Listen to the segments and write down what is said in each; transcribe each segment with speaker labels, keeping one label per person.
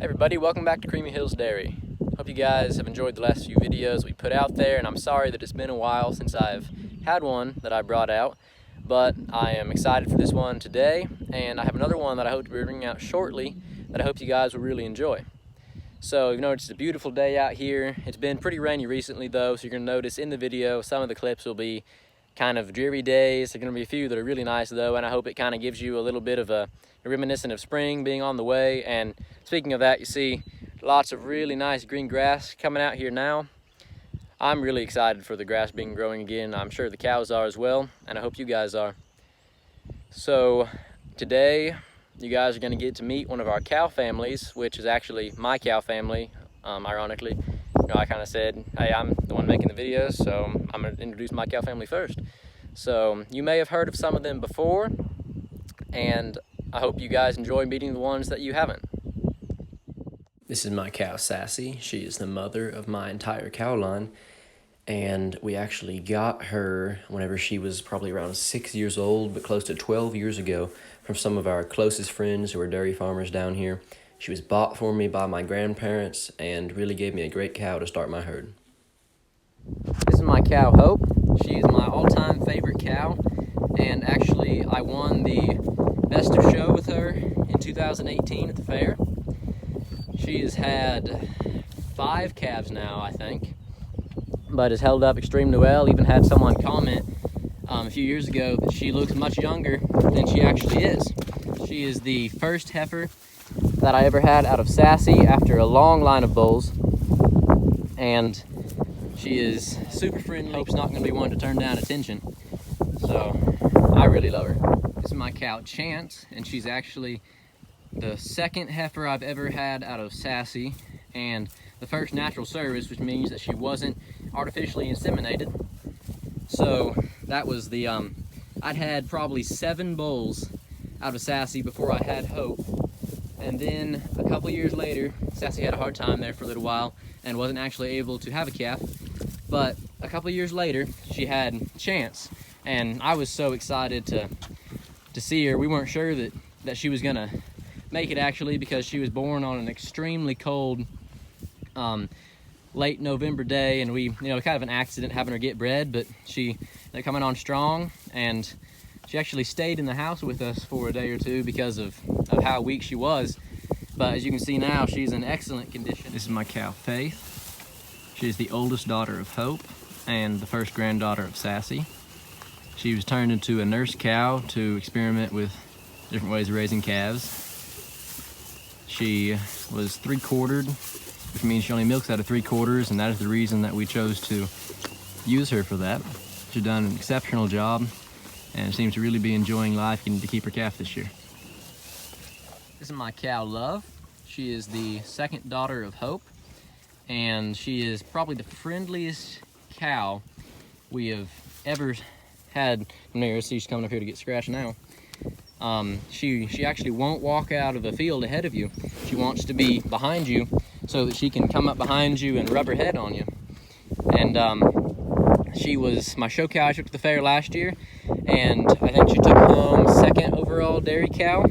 Speaker 1: Everybody, welcome back to Creamy Hills Dairy. Hope you guys have enjoyed the last few videos we put out there, and I'm sorry that it's been a while since I've had one that I brought out, but I am excited for this one today, and I have another one that I hope to be bringing out shortly that I hope you guys will really enjoy. So you've noticed it's a beautiful day out here. It's been pretty rainy recently though, so you're going to notice in the video some of the clips will be kind of dreary days. There are going to be a few that are really nice though, and I hope it kind of gives you a little bit of a reminiscent of spring being on the way. And speaking of that, you see lots of really nice green grass coming out here now. I'm really excited for the grass being growing again. I'm sure the cows are as well, and I hope you guys are. So today you guys are going to get to meet one of our cow families, which is actually my cow family, ironically. You know, I kind of said, hey, I'm the one making the videos, so I'm going to introduce my cow family first. So you may have heard of some of them before, and I hope you guys enjoy meeting the ones that you haven't. This is my cow, Sassy. She is the mother of my entire cow line, and we actually got her whenever she was probably around 6 years old, but close to 12 years ago, from some of our closest friends who are dairy farmers down here. She was bought for me by my grandparents and really gave me a great cow to start my herd. This is my cow, Hope. She is my all-time favorite cow, and actually I won the Best of Show with her in 2018 at the fair. She has had 5 calves now, I think, but has held up extremely well. Even had someone comment a few years ago that she looks much younger than she actually is. She is the first heifer that I ever had out of Sassy after a long line of bulls, and she is super friendly. Hope's not going to be one to turn down attention, so I really love her. This is my cow, Chance, and she's actually the second heifer I've ever had out of Sassy, and the first natural service, which means that she wasn't artificially inseminated. So that was the, I'd had probably 7 bulls out of Sassy before I had Hope. And then a couple years later, Sassy had a hard time there for a little while and wasn't actually able to have a calf. But a couple years later, she had Chance, and I was so excited to see her. We weren't sure that she was gonna make it actually, because she was born on an extremely cold late November day, and we, kind of an accident having her get bred, but they're coming on strong, and she actually stayed in the house with us for a day or two because of how weak she was. But as you can see now, she's in excellent condition. This is my cow, Faith. She's the oldest daughter of Hope and the first granddaughter of Sassy. She was turned into a nurse cow to experiment with different ways of raising calves. She was 3/4, which means she only milks out of 3/4, and that is the reason that we chose to use her for that. She's done an exceptional job and seems to really be enjoying life and to keep her calf this year. This is my cow, Love. She is the second daughter of Hope, and she is probably the friendliest cow we have ever had. She's coming up here to get scratched now. She actually won't walk out of the field ahead of you. She wants to be behind you so that she can come up behind you and rub her head on you. And she was my show cow I took to the fair last year, and I think she took home 2nd overall dairy cow,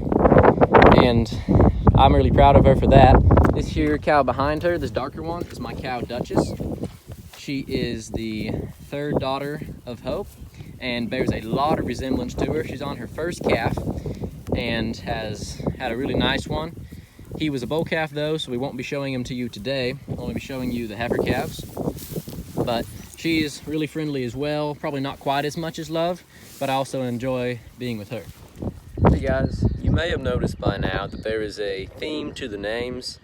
Speaker 1: and I'm really proud of her for that. This here cow behind her, this darker one, is my cow, Duchess. She is the 3rd daughter of Hope and bears a lot of resemblance to her. She's on her first calf and has had a really nice one. He was a bull calf though, so we won't be showing him to you today. We'll only be showing you the heifer calves. But she is really friendly as well. Probably not quite as much as Love, but I also enjoy being with her. Hey guys, you may have noticed by now that there is a theme to the names,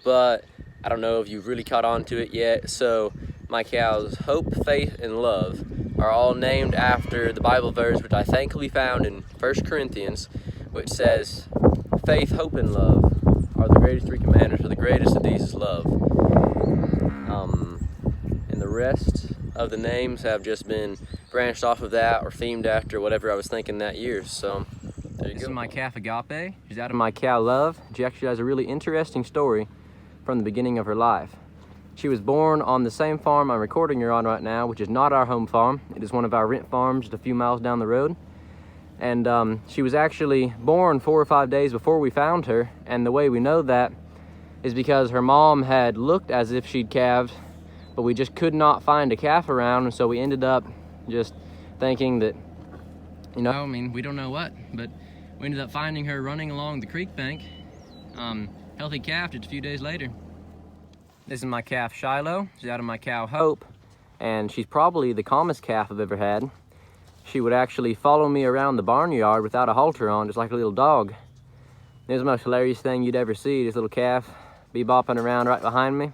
Speaker 1: but I don't know if you've really caught on to it yet. So my cows, Hope, Faith, and Love, are all named after the Bible verse, which I think will be found in 1 Corinthians, which says, Faith, hope, and love are the greatest 3 commandments, for the greatest of these is love. And the rest of the names have just been branched off of that or themed after whatever I was thinking that year. So there you go. This is my calf, Agape. She's out of my cow, Love. She actually has a really interesting story from the beginning of her life. She was born on the same farm I'm recording her on right now, which is not our home farm. It is one of our rent farms just a few miles down the road. And she was actually born 4 or 5 days before we found her. And the way we know that is because her mom had looked as if she'd calved, but we just could not find a calf around, and so we ended up just thinking that, you know, I mean, we don't know what, but we ended up finding her running along the creek bank, healthy calf just a few days later. This is my calf Shiloh. She's out of my cow Hope, and she's probably the calmest calf I've ever had. She would actually follow me around the barnyard without a halter on, just like a little dog. It was the most hilarious thing you'd ever see, this little calf be bopping around right behind me.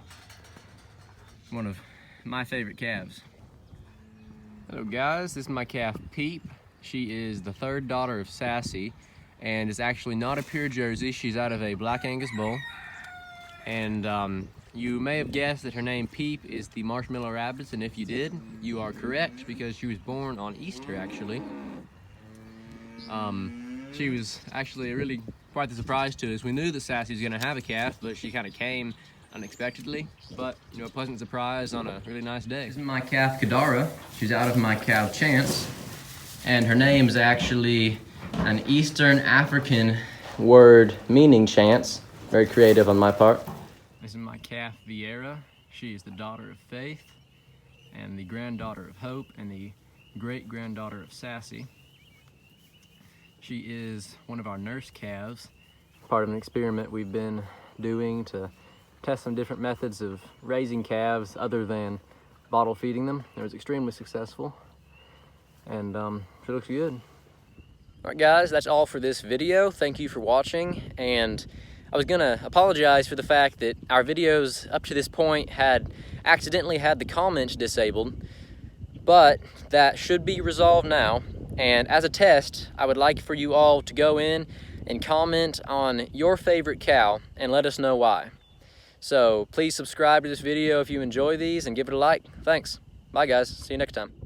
Speaker 1: One of my favorite calves. Hello guys, this is my calf Peep. She is the third daughter of Sassy, and is actually not a pure Jersey. She's out of a Black Angus bull. And you may have guessed that her name Peep is the Marshmallow Rabbits, and if you did, you are correct, because she was born on Easter, actually. She was actually really quite the surprise to us. We knew that Sassy was going to have a calf, but she kind of came unexpectedly, but you know, a pleasant surprise on a really nice day. This is my calf Kaddara. She's out of my cow Chance, and her name is actually an Eastern African word meaning chance. Very creative on my part. This is my calf Viera. She is the daughter of Faith, and the granddaughter of Hope, and the great-granddaughter of Sassy. She is one of our nurse calves, part of an experiment we've been doing to test some different methods of raising calves other than bottle feeding them. It was extremely successful, and she looks good. All right guys, that's all for this video. Thank you for watching, and I was gonna apologize for the fact that our videos up to this point had accidentally had the comments disabled, but that should be resolved now. And as a test, I would like for you all to go in and comment on your favorite cow and let us know why. So please subscribe to this video if you enjoy these and give it a like. Thanks. Bye guys. See you next time.